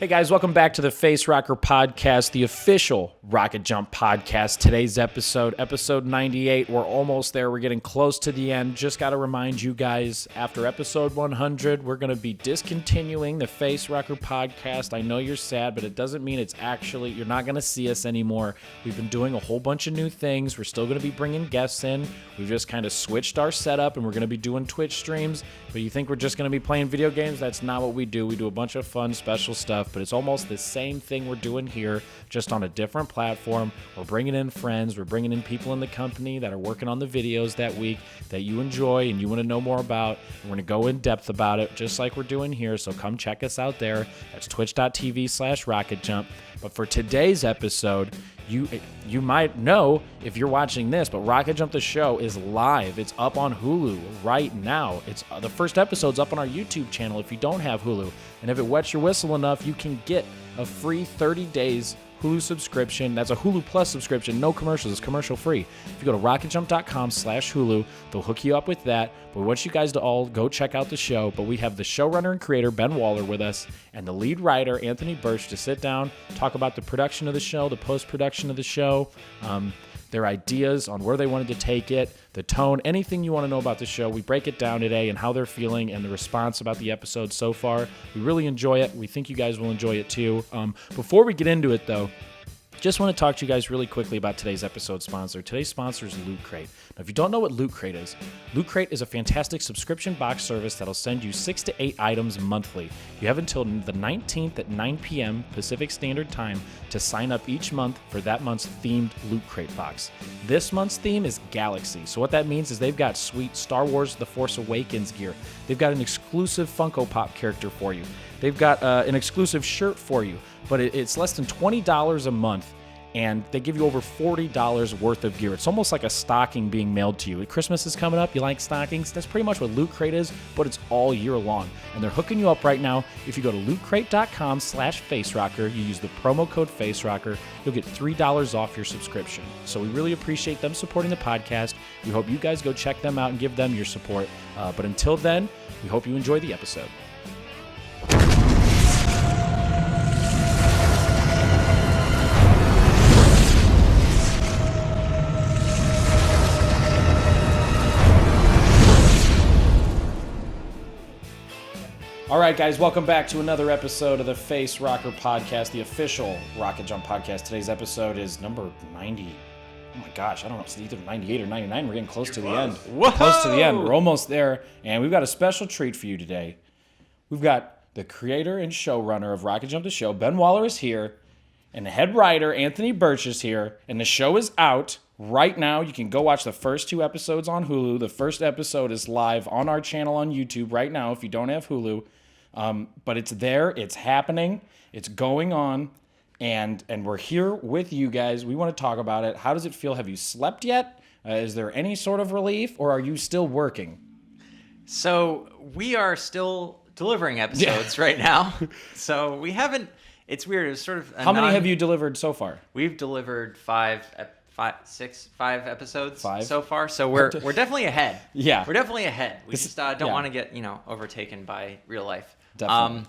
Hey guys, welcome back to the Facerocker Podcast, the official RocketJump podcast. Today's episode 98. We're almost there. We're getting close to the end. Just got to remind you guys, after episode 100, we're going to be discontinuing the Facerocker Podcast. I know you're sad, but it doesn't mean it's actually, you're not going to see us anymore. We've been doing a whole bunch of new things. We're still going to be bringing guests in. We've just kind of switched our setup, and we're going to be doing Twitch streams. But you think we're just going to be playing video games? That's not what we do. We do a bunch of fun, special stuff, but it's almost the same thing we're doing here, just on a different platform. We're bringing in friends. We're bringing in people in the company that are working on the videos that week that you enjoy and you want to know more about. We're going to go in depth about it, just like we're doing here, so come check us out there. That's twitch.tv/RocketJump. But for today's episode, you might know if you're watching this, but RocketJump The Show is live. It's up on Hulu right now. It's the first episode's up on our YouTube channel if you don't have Hulu. And if it wets your whistle enough, you can get a free 30 days Hulu subscription. That's a Hulu Plus subscription. No commercials. It's commercial free. If you go to rocketjump.com/Hulu, they'll hook you up with that. But we want you guys to all go check out the show. But we have the showrunner and creator, Ben Waller, with us, and the lead writer, Anthony Burch, to sit down, talk about the production of the show, the post-production of the show, their ideas on where they wanted to take it, the tone, anything you want to know about the show. We break it down today and how they're feeling and the response about the episode so far. We really enjoy it. We think you guys will enjoy it too. Before we get into it though, just want to talk to you guys really quickly about today's episode sponsor. Today's sponsor is Loot Crate. Now, if you don't know what Loot Crate is a fantastic subscription box service that'll send you 6 to 8 items monthly. You have until the 19th at 9 p.m. Pacific Standard Time to sign up each month for that month's themed Loot Crate box. This month's theme is Galaxy. So what that means is they've got sweet Star Wars The Force Awakens gear. They've got an exclusive Funko Pop character for you. They've got an exclusive shirt for you, but it's less than $20 a month, and they give you over $40 worth of gear. It's almost like a stocking being mailed to you. Christmas is coming up. You like stockings? That's pretty much what Loot Crate is, but it's all year long. And they're hooking you up right now. If you go to lootcrate.com/Facerocker, you use the promo code Facerocker, you'll get $3 off your subscription. So we really appreciate them supporting the podcast. We hope you guys go check them out and give them your support. But until then, we hope you enjoy the episode. All right, guys, welcome back to another episode of the Facerocker Podcast, the official RocketJump podcast. Today's episode is number 90. Oh my gosh, I don't know, it's either 98 or 99. We're getting close to the end. Whoa! Close to the end. We're almost there, and we've got a special treat for you today. We've got the creator and showrunner of RocketJump The Show, Ben Waller, is here, and the head writer, Anthony Burch, is here, and the show is out right now. You can go watch the first 2 episodes on Hulu. The first episode is live on our channel on YouTube right now if you don't have Hulu. But it's there, it's happening, it's going on, and we're here with you guys. We want to talk about it. How does it feel? Have you slept yet? Is there any sort of relief, or are you still working? So we are still delivering episodes right now. So we haven't. It's weird. It's sort of. How many have you delivered so far? We've delivered five episodes so far. So we're definitely ahead. Yeah, we're definitely ahead. We just don't want to get overtaken by real life. Definitely.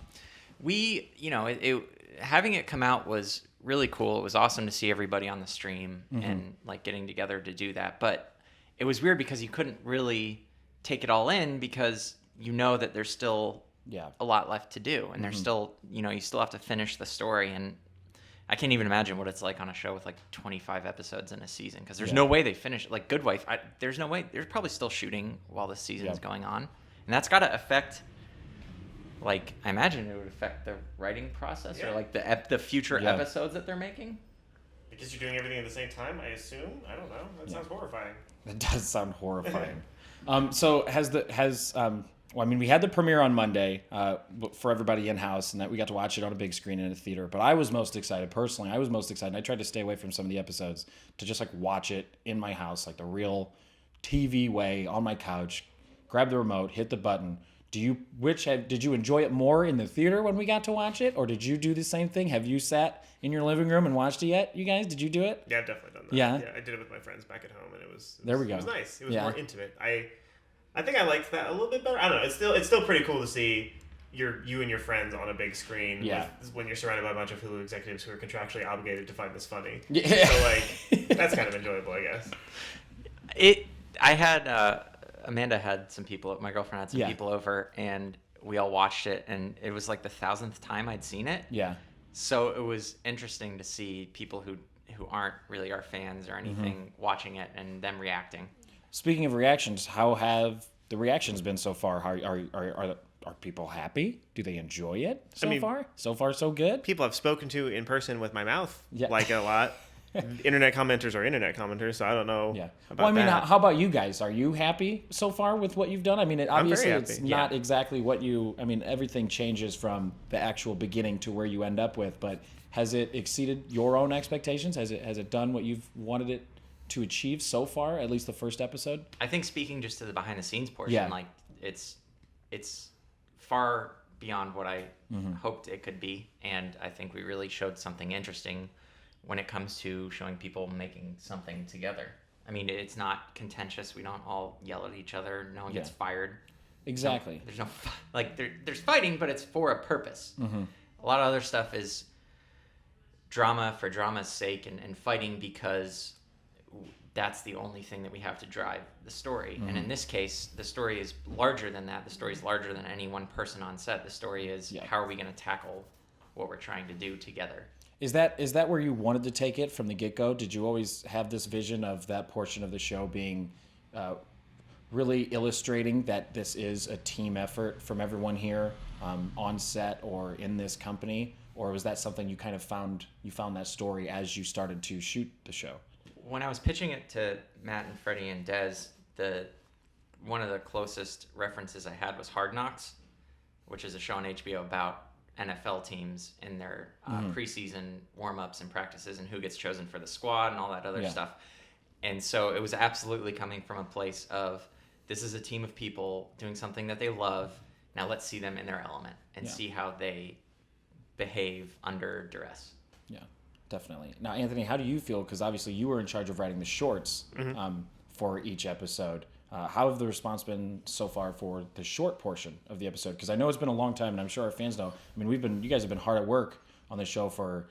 Having it come out was really cool. It was awesome to see everybody on the stream and getting together to do that. But it was weird because you couldn't really take it all in because that there's still a lot left to do, and there's still you still have to finish the story. And I can't even imagine what it's like on a show with 25 episodes in a season, because there's no way they finish it. Good Wife, there's no way. They're probably still shooting while the season's going on, and that's got to affect. I imagine it would affect the writing process or the future episodes that they're making. Because you're doing everything at the same time, I assume. I don't know. That sounds horrifying. That does sound horrifying. So we had the premiere on Monday for everybody in house, and that we got to watch it on a big screen in a theater. But I was most excited personally. I tried to stay away from some of the episodes to just watch it in my house, the real TV way on my couch. Grab the remote, hit the button. Did you enjoy it more in the theater when we got to watch it, or did you do the same thing? Have you sat in your living room and watched it yet, you guys? Did you do it? Yeah, I've definitely done that. Yeah? Yeah, I did it with my friends back at home, and it was there we go. It was nice. It was more intimate. I think I liked that a little bit better. I don't know. It's still pretty cool to see, you and your friends on a big screen. Yeah. When you're surrounded by a bunch of Hulu executives who are contractually obligated to find this funny. Yeah. So like that's kind of enjoyable, I guess. I had Amanda had some people. My girlfriend had some Yeah. people over, and we all watched it, and it was like the 1,000th time I'd seen it. Yeah. So it was interesting to see people who aren't really our fans or anything watching it and them reacting. Speaking of reactions, how have the reactions been so far? Are people happy? Do they enjoy it so far? So far, so good? People I've spoken to in person with my mouth Yeah. like it a lot. Internet commenters are internet commenters, so I don't know about Well, I mean, that. how about you guys? Are you happy so far with what you've done? I mean, obviously very it's happy. not exactly what I mean, everything changes from the actual beginning to where you end up with, but has it exceeded your own expectations? Has it done what you've wanted it to achieve so far, at least the first episode? I think speaking just to the behind the scenes portion, Yeah. like it's far beyond what I hoped it could be, and I think we really showed something interesting when it comes to showing people making something together. I mean, it's not contentious. We don't all yell at each other. No one gets fired. Exactly. There's no there's fighting, but it's for a purpose. A lot of other stuff is drama for drama's sake and fighting because that's the only thing that we have to drive the story. And in this case, the story is larger than that. The story is larger than any one person on set. The story is how are we going to tackle what we're trying to do together. Is that where you wanted to take it from the get-go? Did you always have this vision of that portion of the show being really illustrating that this is a team effort from everyone here on set or in this company? Or was that something you kind of found that story as you started to shoot the show? When I was pitching it to Matt and Freddie and Dez, one of the closest references I had was Hard Knocks, which is a show on HBO about NFL teams in their preseason warm-ups and practices and who gets chosen for the squad and all that other stuff. And so it was absolutely coming from a place of this is a team of people doing something that they love. Now let's see them in their element and see how they behave under duress. Yeah, definitely. Now, Anthony, how do you feel? Because obviously you were in charge of writing the shorts for each episode. How have the response been so far for the short portion of the episode? Because I know it's been a long time, and I'm sure our fans know. I mean, you guys have been hard at work on the show for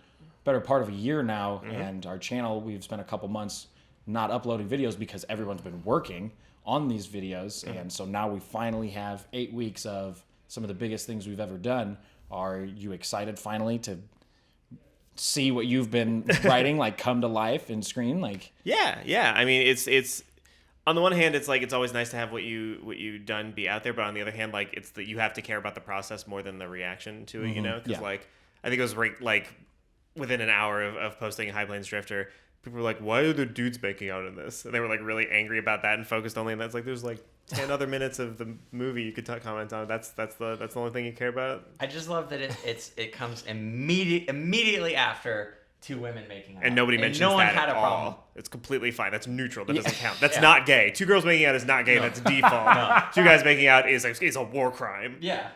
better part of a year now, and our channel, we've spent a couple months not uploading videos because everyone's been working on these videos, and so now we finally have 8 weeks of some of the biggest things we've ever done. Are you excited finally to see what you've been writing like come to life in screen? Like, yeah. I mean, it's on the one hand, it's like it's always nice to have what you done be out there, but on the other hand, like it's that you have to care about the process more than the reaction to it, you know? Because like I think it was like within an hour of posting High Plains Drifter, people were like, "Why are the dudes making out in this?" And they were like really angry about that and focused only on that. It's like there's like 10 other minutes of the movie you could comment on. That's the only thing you care about. I just love that it comes immediately after two women making out. And nobody mentions no one that had at a problem. all. It's completely fine. That's neutral. That doesn't count. That's not gay. Two girls making out is not gay. That's default. Two guys making out is a war crime. Yeah.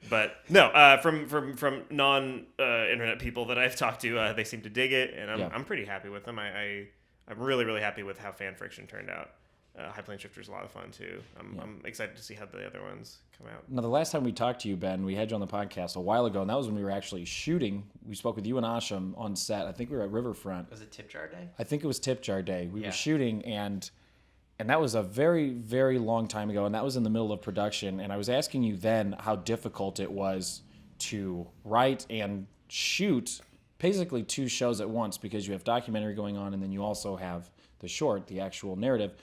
But no, from non internet people that I've talked to, they seem to dig it, and I'm pretty happy with them. I'm really happy with how fan friction turned out. High Plains Drifter is a lot of fun too. I'm excited to see how the other ones come out. Now, the last time we talked to you, Ben, we had you on the podcast a while ago, and that was when we were actually shooting. We spoke with you and Asham on set. I think we were at Riverfront. Was it Tip Jar Day? I think it was Tip Jar Day. We were shooting, and that was a very, very long time ago, and that was in the middle of production. And I was asking you then how difficult it was to write and shoot basically two shows at once, because you have documentary going on, and then you also have the short, the actual narrative.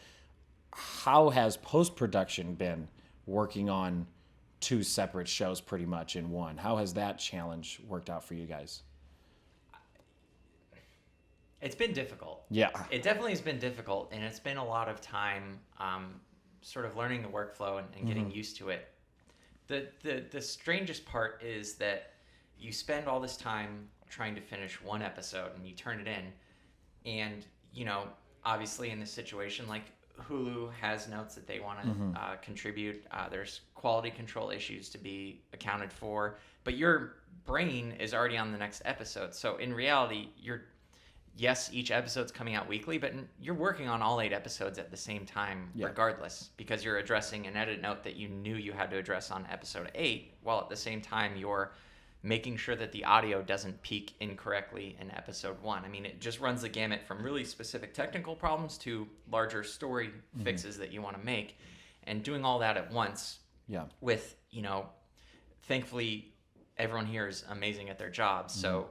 How has post-production been working on two separate shows pretty much in one? How has that challenge worked out for you guys? It's been difficult. Yeah. It definitely has been difficult, and it's been a lot of time sort of learning the workflow and getting used to it. The strangest part is that you spend all this time trying to finish one episode, and you turn it in, and, you know, obviously in this situation, like, Hulu has notes that they want to contribute. There's quality control issues to be accounted for, but your brain is already on the next episode. So in reality, yes, each episode's coming out weekly, but you're working on all 8 episodes at the same time regardless, because you're addressing an edit note that you knew you had to address on episode 8, while at the same time you're making sure that the audio doesn't peak incorrectly in episode 1. I mean, it just runs the gamut from really specific technical problems to larger story fixes that you want to make. And doing all that at once with, thankfully everyone here is amazing at their jobs. So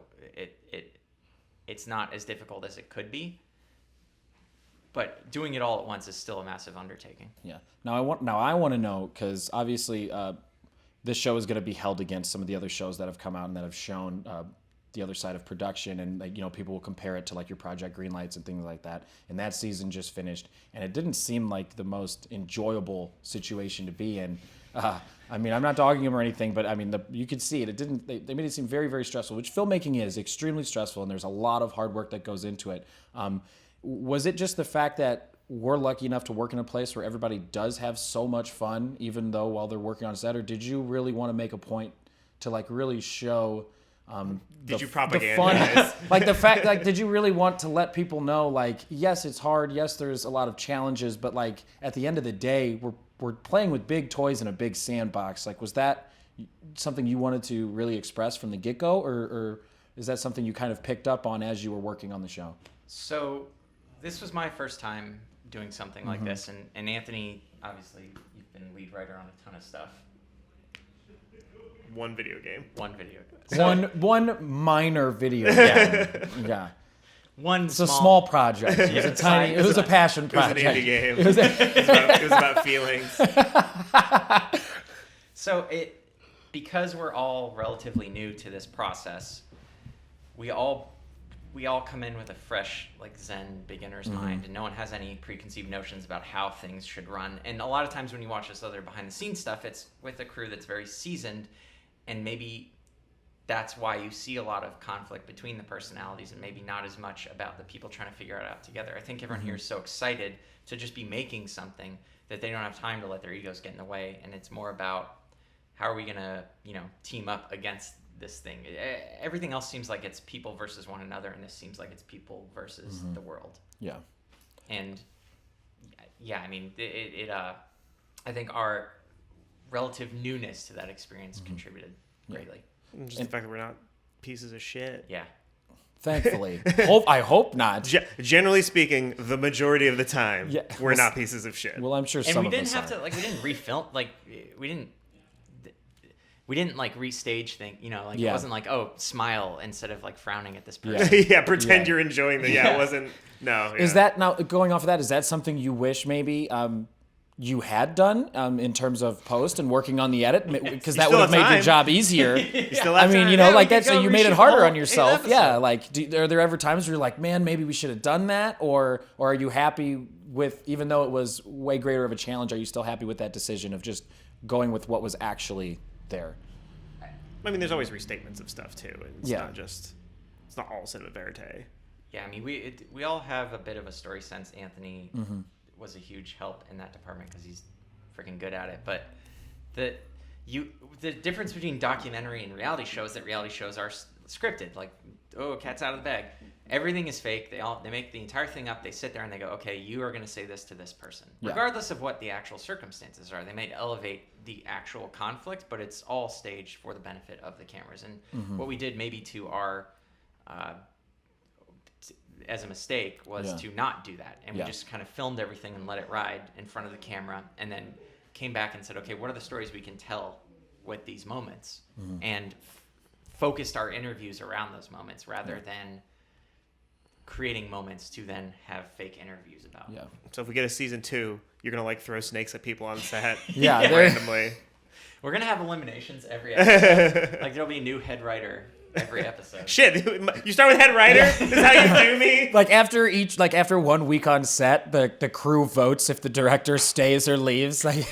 it's not as difficult as it could be, but doing it all at once is still a massive undertaking. Yeah. Now I want to know, because obviously this show is going to be held against some of the other shows that have come out and that have shown the other side of production, and people will compare it to like your Project Greenlights and things like that. And that season just finished, and it didn't seem like the most enjoyable situation to be in. I mean, I'm not dogging them or anything, but I mean, you could see it. They made it seem very, very stressful, which filmmaking is extremely stressful, and there's a lot of hard work that goes into it. Was it just the fact that we're lucky enough to work in a place where everybody does have so much fun, even though while they're working on set, or did you really want to make a point to like really show the fun? Like the fact, like, did you really want to let people know, like, yes, it's hard, yes, there's a lot of challenges, but like at the end of the day, we're playing with big toys in a big sandbox. Like, was that something you wanted to really express from the get-go, or is that something you kind of picked up on as you were working on the show? So this was my first time doing something like this, and Anthony, obviously, you've been lead writer on a ton of stuff. One video game. One minor video game. Yeah. It's a small project. It was a passion project. It was an indie game. It was about feelings. So because we're all relatively new to this process, we all come in with a fresh, like, Zen beginner's mind, and no one has any preconceived notions about how things should run. And a lot of times when you watch this other behind the scenes stuff, it's with a crew that's very seasoned, and maybe that's why you see a lot of conflict between the personalities and maybe not as much about the people trying to figure it out together. I think everyone here is so excited to just be making something that they don't have time to let their egos get in the way, and it's more about how are we going to, team up against this thing. Everything else seems like it's people versus one another, and this seems like it's people versus the world. Yeah. And I mean, I think our relative newness to that experience contributed greatly. Just the fact that we're not pieces of shit. Yeah. Thankfully. I hope not. Generally speaking, the majority of the time, we're not pieces of shit. Well, I'm sure some of us are. And we didn't refilm, we didn't like restage thing, it wasn't like, oh, smile instead of like frowning at this person. Pretend you're enjoying the, it wasn't, no. Is that, now going off of that, is that something you wish maybe you had done in terms of post and working on the edit? Because that would have made your job easier. I mean, like that, so you made it harder on yourself. Yeah, like, are there ever times where you're like, man, maybe we should have done that? Or are you happy with, even though it was way greater of a challenge, are you still happy with that decision of just going with what was actually there? I mean, there's always restatements of stuff too. It's not all cinema verite. Yeah, I mean, we all have a bit of a story sense. Anthony was a huge help in that department because he's freaking good at it. But the difference between documentary and reality shows is that reality shows are scripted. Like, oh, cat's out of the bag. Everything is fake. They make the entire thing up. They sit there and they go, okay, you are going to say this to this person, regardless of what the actual circumstances are. They may elevate the actual conflict, but it's all staged for the benefit of the cameras. And what we did maybe to our as a mistake was to not do that, and we just kind of filmed everything and let it ride in front of the camera, and then came back and said, okay, what are the stories we can tell with these moments, and focused our interviews around those moments rather than creating moments to then have fake interviews about. Yeah. So if we get a season 2, you're gonna like throw snakes at people on set. Randomly. We're gonna have eliminations every episode. Like, there'll be a new head writer every episode. Shit, you start with head writer? This is how you do me? Like after 1 week on set, the crew votes if the director stays or leaves. Like,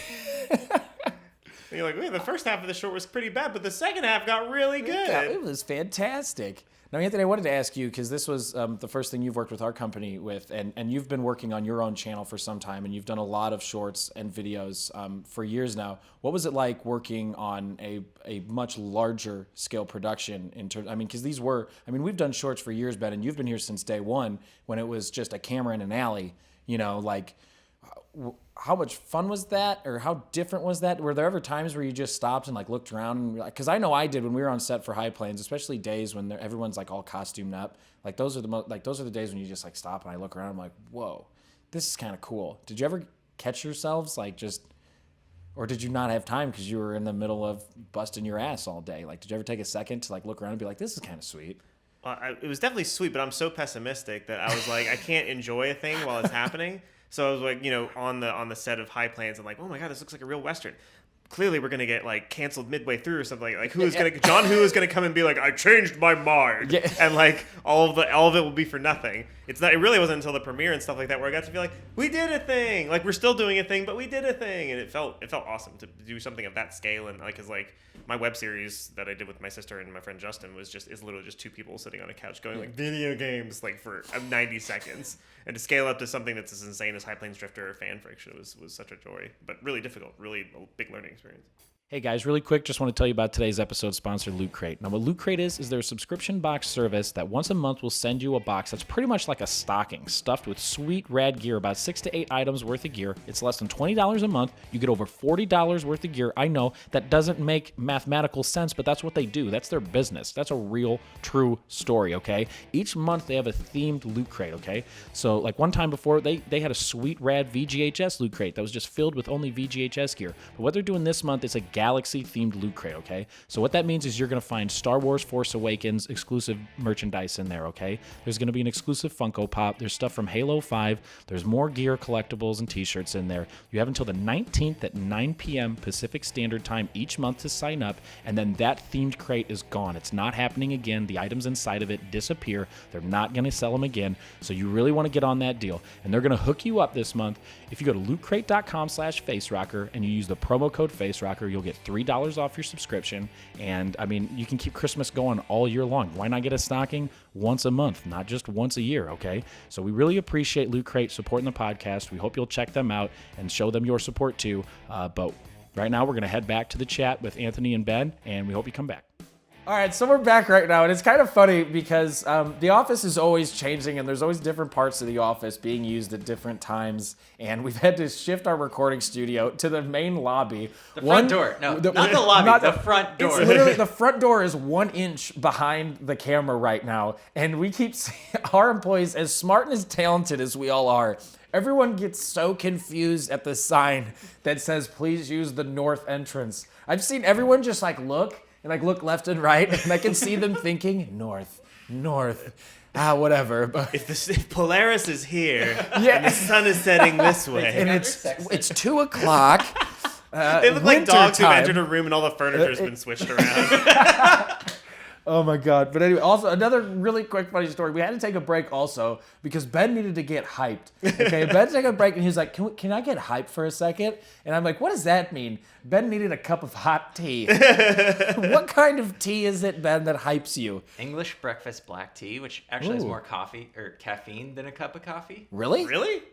You're like, wait, the first half of the short was pretty bad, but the second half got really good. It was fantastic. Now, Anthony, I wanted to ask you, because this was the first thing you've worked with our company with, and you've been working on your own channel for some time, and you've done a lot of shorts and videos for years now. What was it like working on a much larger scale production in terms? I mean, because we've done shorts for years, Ben, and you've been here since day one when it was just a camera in an alley. How much fun was that, or how different was that? Were there ever times where you just stopped and looked around? Because I know I did when we were on set for High Plains, especially days when everyone's all costumed up. Those are the days when you just stop and I look around. I'm like, whoa, this is kind of cool. Did you ever catch yourselves or did you not have time because you were in the middle of busting your ass all day? Did you ever take a second to look around and be like, this is kind of sweet? It was definitely sweet, but I'm so pessimistic that I was like, I can't enjoy a thing while it's happening. So I was on the set of High Plains, I'm like, oh my God, this looks like a real Western. Clearly we're going to get canceled midway through or something. John Who is going to come and be like, I changed my mind. Yeah. And all of it will be for nothing. It really wasn't until the premiere and stuff like that where I got to feel like, we did a thing. We're still doing a thing, but we did a thing. And it felt awesome to do something of that scale. And cause my web series that I did with my sister and my friend Justin is literally just two people sitting on a couch going video games for 90 seconds. And to scale up to something that's as insane as High Plains Drifter or Fan Friction was such a joy, but really difficult, really a big learning experience. Hey guys, really quick, just want to tell you about today's episode sponsor, Loot Crate. Now what Loot Crate is their subscription box service that once a month will send you a box that's pretty much like a stocking, stuffed with sweet, rad gear, about 6 to 8 items worth of gear. It's less than $20 a month. You get over $40 worth of gear. I know that doesn't make mathematical sense, but that's what they do. That's their business. That's a real, true story, okay? Each month they have a themed Loot Crate, okay? So one time before, they had a sweet, rad VGHS Loot Crate that was just filled with only VGHS gear. But what they're doing this month is a Galaxy-themed Loot Crate, okay? So what that means is you're going to find Star Wars Force Awakens exclusive merchandise in there, okay? There's going to be an exclusive Funko Pop. There's stuff from Halo 5. There's more gear, collectibles, and t-shirts in there. You have until the 19th at 9 p.m. Pacific Standard Time each month to sign up, and then that themed crate is gone. It's not happening again. The items inside of it disappear. They're not going to sell them again, so you really want to get on that deal. And they're going to hook you up this month. If you go to lootcrate.com/Facerocker and you use the promo code Facerocker, you'll get $3 off your subscription. And I mean, you can keep Christmas going all year long. Why not get a stocking once a month, not just once a year, okay? So we really appreciate Loot Crate supporting the podcast. We hope you'll check them out and show them your support too. But right now we're going to head back to the chat with Anthony and Ben, and we hope you come back. All right, so we're back right now, and it's kind of funny because the office is always changing, and there's always different parts of the office being used at different times, and we've had to shift our recording studio to the main lobby. The front door. No, not the lobby, the front door. It's literally, the front door is 1 inch behind the camera right now, and we keep seeing our employees, as smart and as talented as we all are, everyone gets so confused at the sign that says, please use the north entrance. I've seen everyone just look, and look left and right, and I can see them thinking, north, whatever. But if Polaris is here, and the sun is setting this way, and it's 2 o'clock. They look like dogs who've entered a room and all the furniture's been switched around. Oh my God. But anyway, also another really quick funny story. We had to take a break also because Ben needed to get hyped. Okay, Ben took a break and he's like, can I get hyped for a second? And I'm like, what does that mean? Ben needed a cup of hot tea. What kind of tea is it, Ben, that hypes you? English breakfast black tea, which actually has more coffee or caffeine than a cup of coffee. Really? Really?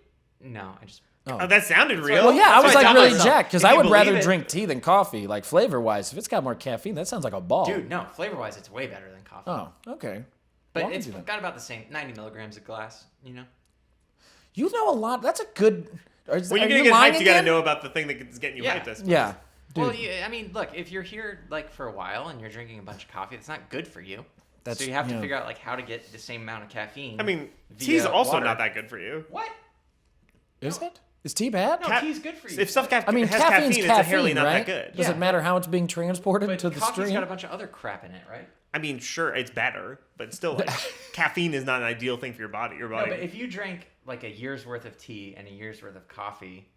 No, I just... Oh, that sounded real. Well, yeah, I was really jacked because I would rather it. drink tea than coffee, flavor-wise. If it's got more caffeine, that sounds like a ball. Dude, no, flavor-wise, it's way better than coffee. Oh, okay. But it's got about the same, 90 milligrams a glass, You know a lot. That's a good... When you're going to get hyped, you got to know about the thing that's getting you hyped, I suppose. Yeah. Dude. Well, I mean, look, if you're here, for a while and you're drinking a bunch of coffee, it's not good for you. So you have to figure out, how to get the same amount of caffeine. I mean, tea's also not that good for you. What? Is it? Is tea bad? No, tea's good for you. If stuff has caffeine, it's inherently not that good. Does it matter how it's being transported to the stream? Coffee's got a bunch of other crap in it, right? I mean, sure, it's better, but still, caffeine is not an ideal thing for your body. No, but if you drank a year's worth of tea and a year's worth of coffee.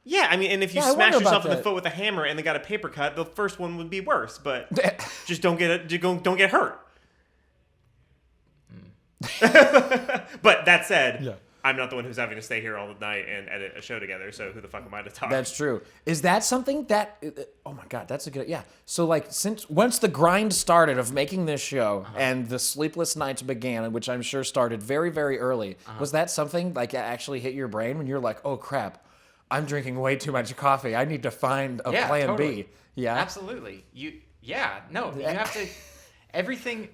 Yeah, I mean, and if you smash yourself in the foot with a hammer and then got a paper cut, the first one would be worse. But just don't get hurt. But that said, I'm not the one who's having to stay here all the night and edit a show together, so who the fuck am I to talk? That's true. Is that something that... Oh my God, that's a good... Yeah. So like once the grind started of making this show and the sleepless nights began, which I'm sure started very, very early, was that something like actually hit your brain when you're like, oh crap, I'm drinking way too much coffee. I need to find a plan totally. B. Yeah. Absolutely. You have to... Everything...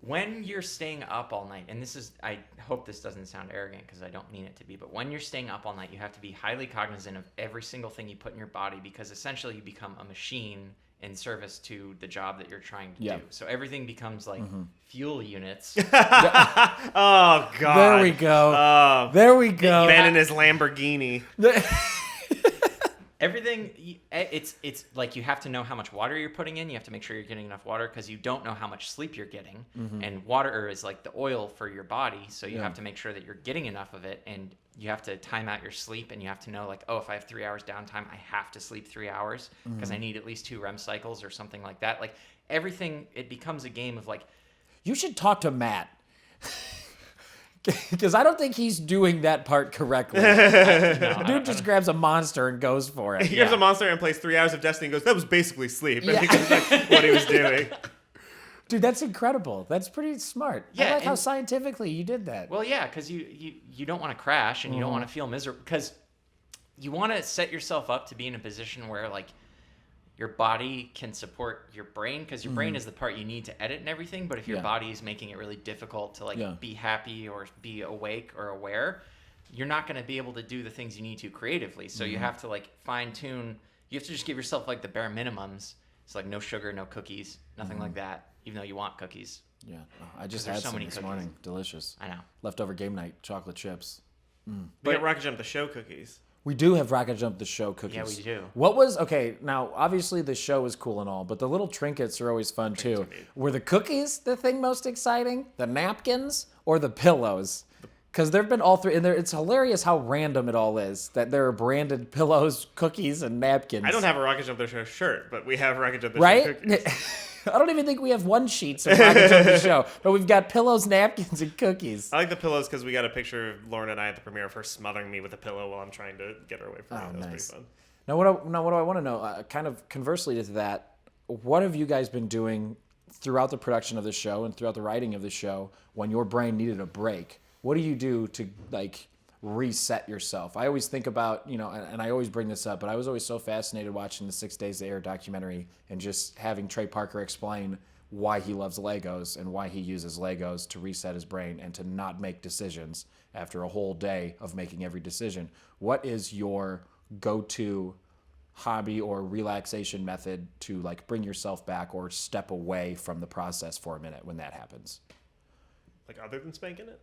When you're staying up all night, and I hope this doesn't sound arrogant because I don't mean it to be, but when you're staying up all night, you have to be highly cognizant of every single thing you put in your body because essentially you become a machine in service to the job that you're trying to do. So everything becomes like fuel units. Oh, God. There we go. There we go. Ben and his Lamborghini. Everything, it's like you have to know how much water you're putting in. You have to make sure you're getting enough water because you don't know how much sleep you're getting. And water is like the oil for your body. So you have to make sure that you're getting enough of it. And you have to time out your sleep. And you have to know like, oh, if I have 3 hours downtime, I have to sleep 3 hours because I need at least 2 REM cycles or something like that. Like everything, it becomes a game of like. You should talk to Matt. Because I don't think he's doing that part correctly. Dude just grabs a monster and goes for it. He grabs a monster and plays 3 hours of Destiny and goes, that was basically sleep. And he goes, like, what he was doing. Dude, that's incredible. That's pretty smart. Yeah, I like how scientifically you did that. Well, yeah, because you don't want to crash and you don't want to feel miserable. Because you want to set yourself up to be in a position where, like, your body can support your brain because your brain is the part you need to edit and everything. But if your body is making it really difficult to like be happy or be awake or aware, you're not going to be able to do the things you need to creatively. So you have to like fine tune. You have to just give yourself like the bare minimums. It's like no sugar, no cookies, nothing like that. Even though you want cookies. Yeah, I just had some this morning. Delicious. I know. Leftover game night chocolate chips. We got RocketJump The Show cookies. We do have RocketJump The Show cookies. Yeah, we do. What was, okay, now, obviously the show is cool and all, but the little trinkets are always fun, too. Were the cookies the thing most exciting? The napkins? Or the pillows? Because there have been all three, and it's hilarious how random it all is, that there are branded pillows, cookies, and napkins. I don't have a RocketJump The Show shirt, but we have RocketJump The Show cookies. I don't even think we have one sheets of RocketJump The Show, but we've got pillows, napkins, and cookies. I like the pillows because we got a picture of Lauren and I at the premiere of her smothering me with a pillow while I'm trying to get her away from me. That was pretty fun. Now, what do I want to know? Kind of conversely to that, what have you guys been doing throughout the production of the show and throughout the writing of the show when your brain needed a break? What do you do to like reset yourself? I always think about, and I always bring this up, but I was always so fascinated watching the 6 Days to Air documentary and just having Trey Parker explain why he loves Legos and why he uses Legos to reset his brain and to not make decisions after a whole day of making every decision. What is your go-to hobby or relaxation method to like bring yourself back or step away from the process for a minute when that happens? Like other than spanking it?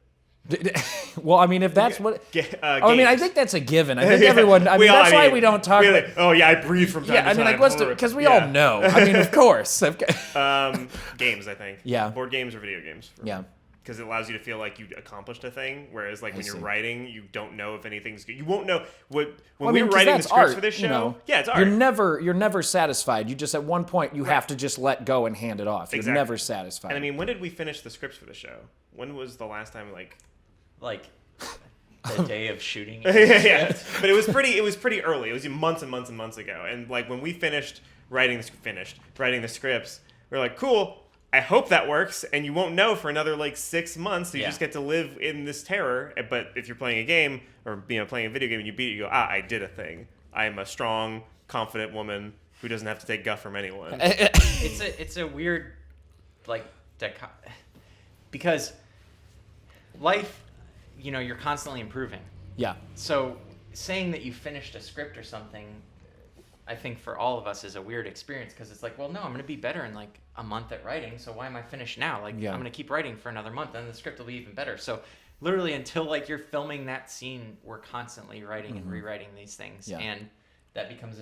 Well, I mean, if that's what... I mean, I think that's a given. I think everyone... that's why we don't talk... Really, I breathe from time to time. Yeah, I mean, because we all know. I mean, of course. Games, I think. Yeah. Board games or video games. Yeah. Because it allows you to feel like you accomplished a thing, whereas like when you're writing, you don't know if anything's good. You won't know when we were writing the scripts for this show. Yeah, it's art. You're never satisfied. You just at one point you have to just let go and hand it off. You're never satisfied. And I mean, when did we finish the scripts for the show? When was the last time like the day of shooting? Yeah. But it was pretty early. It was months and months and months ago. And like when we finished writing the scripts, we were like, cool. I hope that works, and you won't know for another like 6 months. So you just get to live in this terror. But if you're playing a game or playing a video game and you beat it, you go, I did a thing. I am a strong, confident woman who doesn't have to take guff from anyone. It's a weird because life, you're constantly improving. Yeah. So saying that you finished a script or something, I think for all of us is a weird experience because it's like, well, no, I'm going to be better in like a month at writing. So why am I finished now? Like, I'm going to keep writing for another month and the script will be even better. So literally until like you're filming that scene, we're constantly writing and rewriting these things. Yeah. And that becomes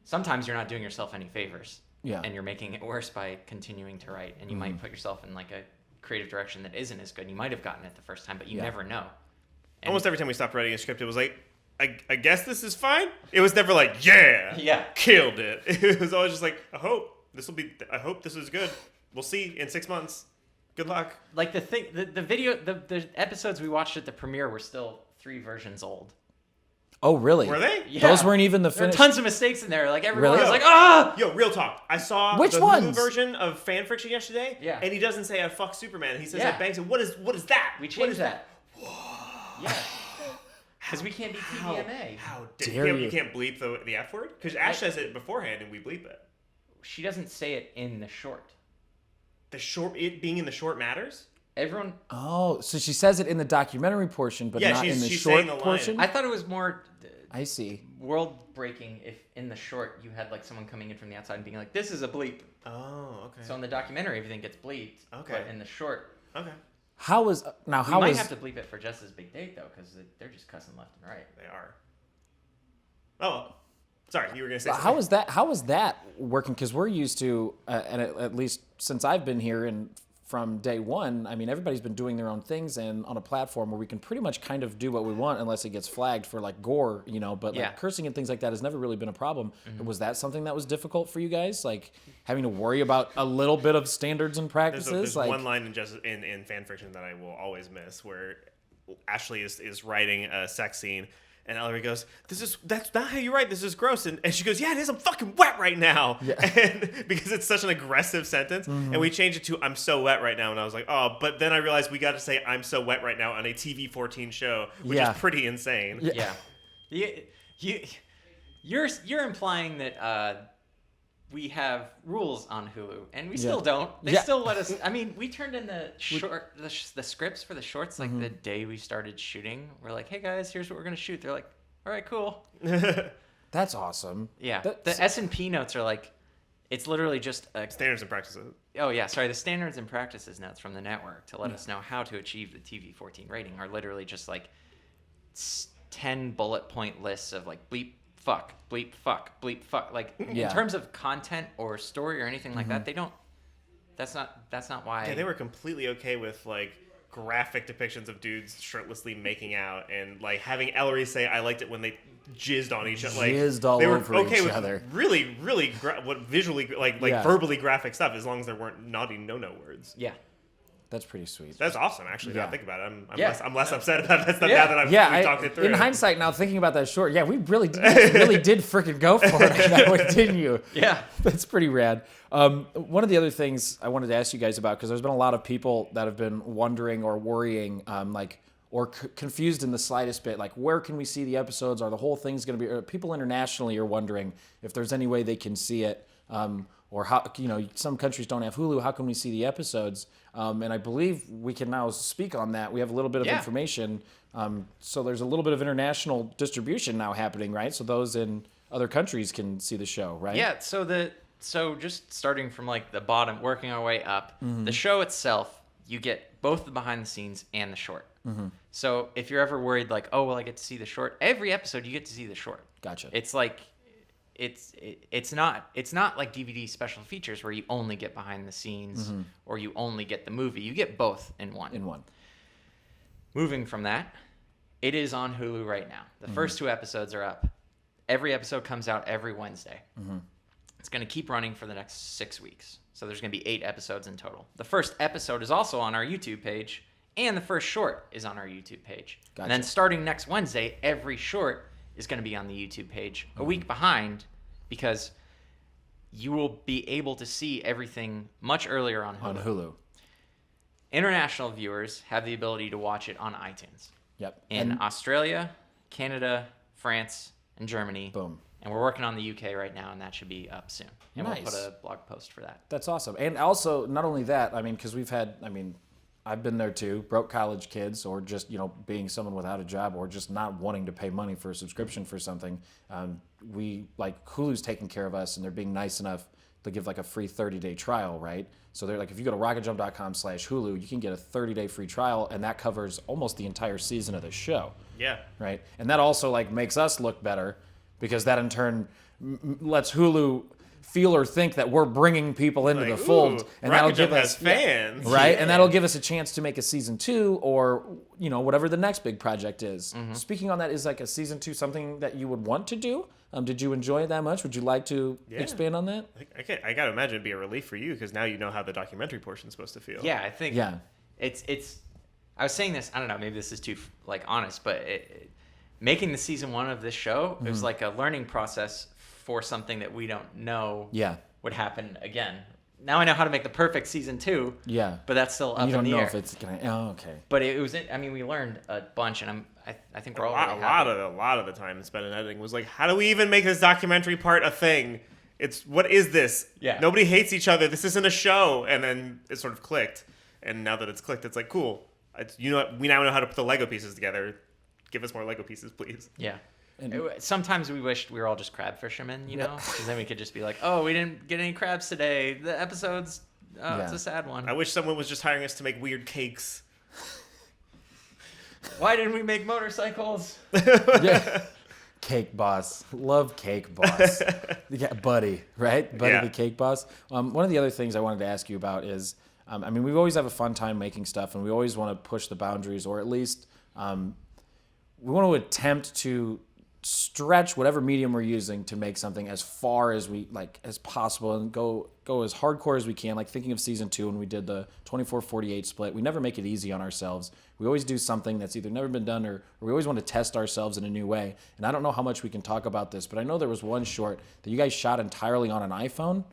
sometimes you're not doing yourself any favors. Yeah. And you're making it worse by continuing to write. And you might put yourself in like a creative direction that isn't as good. You might have gotten it the first time, but you never know. And almost every time we stopped writing a script, it was like, I guess this is fine. It was never like, killed it. It was always just like, I hope this is good. We'll see in 6 months. Good luck. Like the video, the episodes we watched at the premiere were still 3 versions old. Oh, really? Were they? Yeah. Those weren't even the There are finished. tons of mistakes in there. Like everyone Really? was like, ah! Yo, real talk. I saw Which the ones? Hulu version of Fan Friction yesterday. Yeah. And he doesn't say I fuck Superman. He says Yeah. I banged him. What is that? We What changed is that. Yeah. Because we can't be TVMA. How dare you you. can't bleep the F word? Because Ash says it beforehand and we bleep it. She doesn't say it in the short. It being in the short matters? Everyone, Oh, so she says it in the documentary portion, but Yeah, not in the she's short saying the line. portion? I thought it was more I see. world breaking if in the short you had like someone coming in from the outside and being like, this is a bleep. Oh, okay. So in the documentary, everything gets bleeped. Okay. But in the short, Okay. How is now? we How might is have to bleep it for Jess's big date though, because they're just cussing left and right. They are. Oh, sorry. You were going to say how something. how is that working? Because we're used to, and at least since I've been here and from day one, I mean, everybody's been doing their own things and on a platform where we can pretty much kind of do what we want unless it gets flagged for like gore, but Yeah. like cursing and things like that has never really been a problem. Was that something that was difficult for you guys? Like having to worry about a little bit of standards and practices? There's like, one line in Fan Friction that I will always miss where Ashley is writing a sex scene and Ellery goes, that's not how you write, this is gross. And she goes, yeah, it is, I'm fucking wet right now. Yeah. And because it's such an aggressive sentence. And we changed it to, I'm so wet right now. And I was like, oh, but then I realized we got to say, I'm so wet right now on a TV-14 show, which Yeah. is pretty insane. Yeah. You're implying that we have rules on Hulu, and we still Yeah. don't. They Yeah. still let us. I mean, we turned in the scripts for the shorts like the day we started shooting. We're like, hey guys, here's what we're gonna shoot. They're like, all right, cool. That's awesome. Yeah. That's- The S&P notes are like, it's literally just a. Standards and practices. Oh yeah, sorry. The standards and practices notes from the network to let us know how to achieve the TV-14 rating are literally just like 10 bullet point lists of like bleep, fuck, bleep, fuck, bleep, fuck. Like Yeah. in terms of content or story or anything like that, they don't. That's not why. Yeah, they were completely okay with like graphic depictions of dudes shirtlessly making out and like having Ellery say, "I liked it when they jizzed on each other." Like Jizzed all they were over okay each with other. really, really visually Yeah. verbally graphic stuff as long as there weren't naughty no words. Yeah. That's pretty sweet. That's awesome, actually. Now Yeah. I think about it. Yeah. I'm less upset about that stuff Yeah. now that we've talked it through. In hindsight, now thinking about that short, yeah, we really did freaking go for it on that one, didn't you? Yeah. That's pretty rad. One of the other things I wanted to ask you guys about, because there's been a lot of people that have been wondering or worrying, or confused in the slightest bit, like where can we see the episodes? Are the whole thing's going to be? Or people internationally are wondering if there's any way they can see it, or how some countries don't have Hulu. How can we see the episodes? And I believe we can now speak on that. We have a little bit of information. So there's a little bit of international distribution now happening, right? So those in other countries can see the show, right? Yeah. So just starting from like the bottom, working our way up, the show itself, you get both the behind the scenes and the short. So if you're ever worried, like, oh, well, I get to see the short. Every episode, you get to see the short. Gotcha. It's like, it's not like DVD special features where you only get behind the scenes or you only get the movie. You get both in one. Moving from that, it is on Hulu right now. The first 2 episodes are up. Every episode comes out every Wednesday. It's going to keep running for the next 6 weeks. So there's going to be 8 episodes in total. The first episode is also on our YouTube page, and the first short is on our YouTube page. Gotcha. And then starting next Wednesday, every short is going to be on the YouTube page, a week behind, because you will be able to see everything much earlier on Hulu. On Hulu. International viewers have the ability to watch it on iTunes. Yep. In Australia, Canada, France, and Germany. Boom. And we're working on the UK right now, and that should be up soon. And Nice. we'll put a blog post for that. That's awesome. And also, not only that, because I've been there too, broke college kids, or just, being someone without a job, or just not wanting to pay money for a subscription for something. Hulu's taking care of us, and they're being nice enough to give like a free 30-day trial, right? So they're like, if you go to rocketjump.com/Hulu, you can get a 30-day free trial, and that covers almost the entire season of the show. Yeah. Right. And that also makes us look better, because that in turn lets Hulu feel or think that we're bringing people into Like, the fold, and that'll give us fans, right, and that'll give us a chance to make a season 2 or whatever the next big project is. Speaking on that, is like a season 2 something that you would want to do? Did you enjoy it that much? Would you like to expand on that? I gotta imagine it'd be a relief for you because now you know how the documentary portion is supposed to feel. Yeah, I think it's. I was saying this. I don't know. Maybe this is too honest, but making the season 1 of this show, it was like a learning process for something that we don't know would happen again. Now I know how to make the perfect season 2. Yeah, but that's still up in the air. You don't know if it's gonna. Oh, okay. But it was. I mean, we learned a bunch, and I think we're all a lot of the time spent in editing was like, how do we even make this documentary part a thing? What is this? Yeah. Nobody hates each other. This isn't a show. And then it sort of clicked. And now that it's clicked, it's like, cool. We now know how to put the Lego pieces together. Give us more Lego pieces, please. Yeah. Sometimes we wished we were all just crab fishermen, because then we could just be like, oh, we didn't get any crabs today. The episode's, it's a sad one. I wish someone was just hiring us to make weird cakes. Why didn't we make motorcycles? Cake Boss. Love Cake Boss. Buddy, right? Buddy the Cake Boss. One of the other things I wanted to ask you about is, we always have a fun time making stuff, and we always want to push the boundaries, or at least we want to attempt to stretch whatever medium we're using to make something as far as as possible, and go as hardcore as we can. Like thinking of season 2 when we did the 24-48 split, we never make it easy on ourselves. We always do something that's either never been done or we always want to test ourselves in a new way. And I don't know how much we can talk about this, but I know there was one short that you guys shot entirely on an iPhone.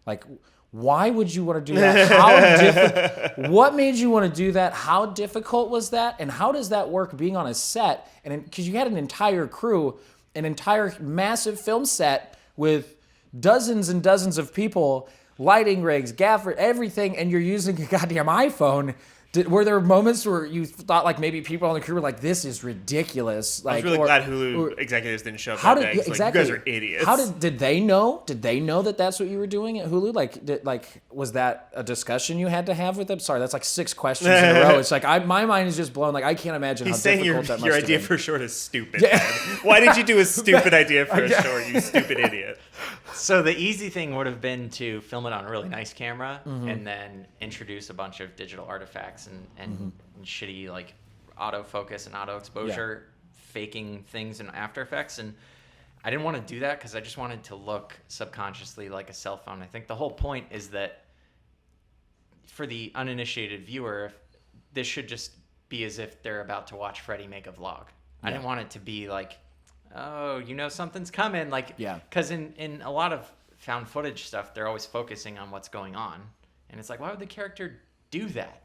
Like, why would you want to do that? What made you want to do that? How difficult was that? And how does that work being on a set? And because you had an entire crew, an entire massive film set with dozens and dozens of people, lighting rigs, gaffer, everything, and you're using a goddamn iPhone. Were there moments where you thought maybe people on the crew were like, "This is ridiculous"? I was really glad Hulu executives didn't show up that day. Exactly. You guys are idiots. Did they know? Did they know that that's what you were doing at Hulu? Was that a discussion you had to have with them? Sorry, that's 6 questions in a row. It's my mind is just blown. I can't imagine how difficult that must have been. Your idea for short is stupid. Yeah. Why did you do a stupid idea for a short? You stupid idiot. So the easy thing would have been to film it on a really nice camera and then introduce a bunch of digital artifacts and shitty autofocus and auto exposure, faking things in After Effects. And I didn't want to do that because I just wanted to look subconsciously like a cell phone. I think the whole point is that for the uninitiated viewer, this should just be as if they're about to watch Freddie make a vlog. I didn't want it to be like, oh, something's coming. Because in a lot of found footage stuff, they're always focusing on what's going on. And it's like, why would the character do that?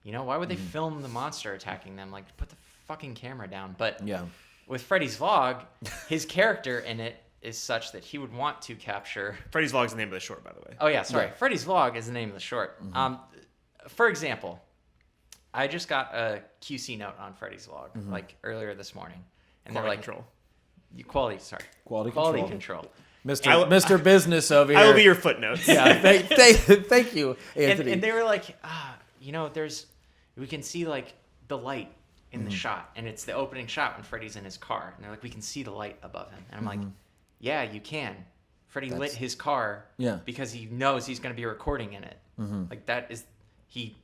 Why would they film the monster attacking them? Put the fucking camera down. But with Freddy's vlog, his character in it is such that he would want to capture... Freddy's vlog is the name of the short, by the way. Oh, yeah, sorry. Yeah. Freddy's vlog is the name of the short. For example, I just got a QC note on Freddy's vlog, earlier this morning. And Quality control. Quality control. Mr. Business over here. I will be your footnotes. Yeah, thank you, Anthony. And they were like, we can see the light in the shot, and it's the opening shot when Freddy's in his car, and they're like, we can see the light above him, and I'm like, yeah, you can. Freddy lit his car because he knows he's going to be recording in it. That is, he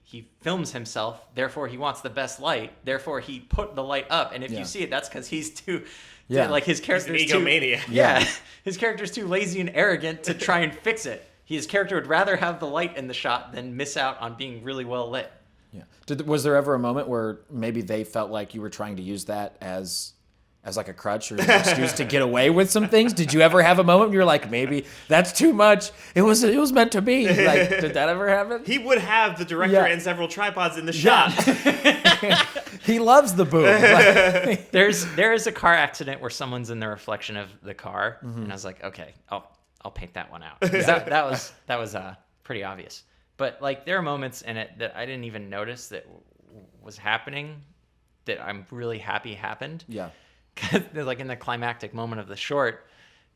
films himself, therefore he wants the best light, therefore he put the light up, and if you see it, that's because he's too. His character's too egomaniac. Yeah, his character's too lazy and arrogant to try and fix it. His character would rather have the light in the shot than miss out on being really well lit. Yeah. Was there ever a moment where maybe they felt like you were trying to use that as a crutch or an excuse to get away with some things? Did you ever have a moment where you're like, maybe that's too much? It was meant to be. Did that ever happen? He would have the director and several tripods in the shot. He loves the boom. There is a car accident where someone's in the reflection of the car, and I was like, okay, I'll paint that one out. That was pretty obvious. But there are moments in it that I didn't even notice that was happening that I'm really happy happened. Yeah. In the climactic moment of the short,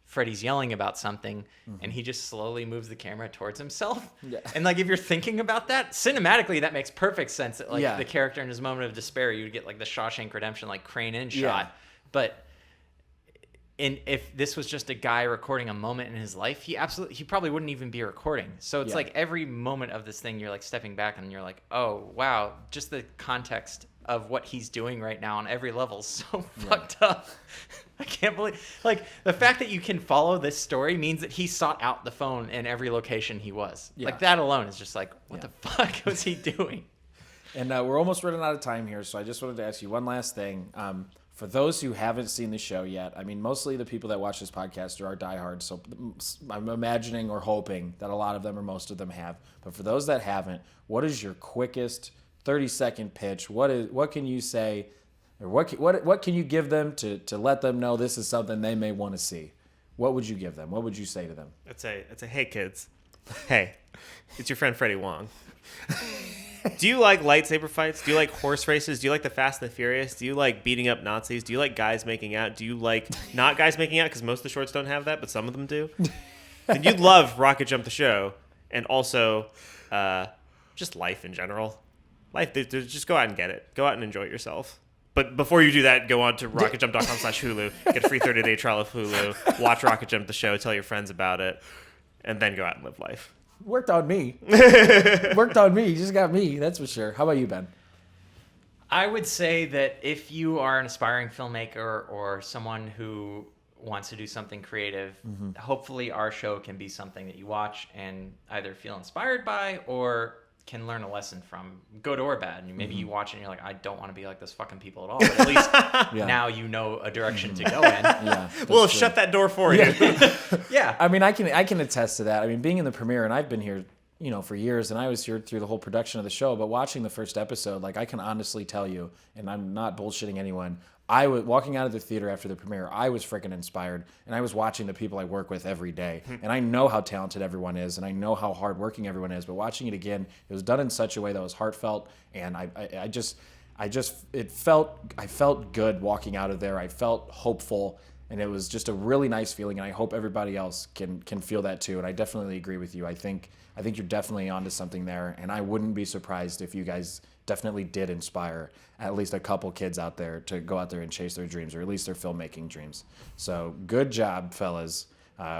Freddy's yelling about something, and he just slowly moves the camera towards himself. Yeah. And if you're thinking about that, cinematically, that makes perfect sense. That the character in his moment of despair, you would get the Shawshank Redemption crane in shot. But And if this was just a guy recording a moment in his life, he probably wouldn't even be recording. So it's like every moment of this thing, you're like stepping back and you're like, oh, wow, just the context of what he's doing right now on every level is so fucked up. I can't believe, like, the fact that you can follow this story means that he sought out the phone in every location he was. Yeah. Like, that alone is just like, what the fuck was he doing? And we're almost running out of time here, so I just wanted to ask you one last thing. For those who haven't seen the show yet, I mean, mostly the people that watch this podcast are our diehards, so I'm imagining or hoping that a lot of them or most of them have. But for those that haven't, what is your quickest 30-second pitch? What can you say, or what can you give them to let them know this is something they may want to see? What would you give them? What would you say to them? I'd say, hey kids, hey, it's your friend Freddie Wong. Do you like lightsaber fights? Do you like horse races? Do you like the Fast and the Furious? Do you like beating up Nazis? Do you like guys making out? Do you like not guys making out? Because most of the shorts don't have that, but some of them do. Then you'd love Rocket Jump the Show, and also just life in general. Life, just go out and get it. Go out and enjoy it yourself. But before you do that, go on to rocketjump.com/Hulu, get a free 30-day trial of Hulu, watch Rocket Jump the Show, tell your friends about it, and then go out and live life. Worked on me. You just got me, that's for sure. How about you, Ben? I would say that if you are an aspiring filmmaker or someone who wants to do something creative, hopefully our show can be something that you watch and either feel inspired by or can learn a lesson from, good or bad. And maybe you watch it and you're like, I don't want to be like those fucking people at all. But at least now you know a direction to go in. Yeah, we'll shut that door for you. Yeah. I mean, I can attest to that. I mean, being in the premiere, and I've been here, for years, and I was here through the whole production of the show, but watching the first episode, like, I can honestly tell you, and I'm not bullshitting anyone, I was walking out of the theater after the premiere, I was freaking inspired, and I was watching the people I work with every day, and I know how talented everyone is, and I know how hardworking everyone is, but watching it again, it was done in such a way that was heartfelt, and I felt good walking out of there. I felt hopeful, and it was just a really nice feeling, and I hope everybody else can feel that too, and I definitely agree with you. I think you're definitely onto something there, and I wouldn't be surprised if you guys definitely did inspire at least a couple kids out there to go out there and chase their dreams, or at least their filmmaking dreams. So good job, fellas.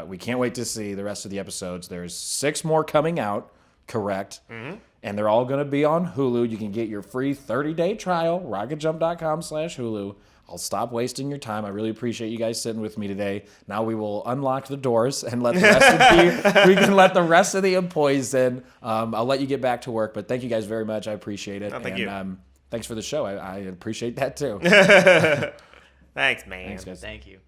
We can't wait to see the rest of the episodes. There's 6 more coming out, correct? Mm-hmm. And they're all going to be on Hulu. You can get your free 30-day trial, rocketjump.com/Hulu. I'll stop wasting your time. I really appreciate you guys sitting with me today. Now we will unlock the doors and let the rest we can let the rest of the employees in. I'll let you get back to work, but thank you guys very much. I appreciate it. Thank you. Thanks for the show. I appreciate that too. Thanks, man. Thanks, guys. Thank you.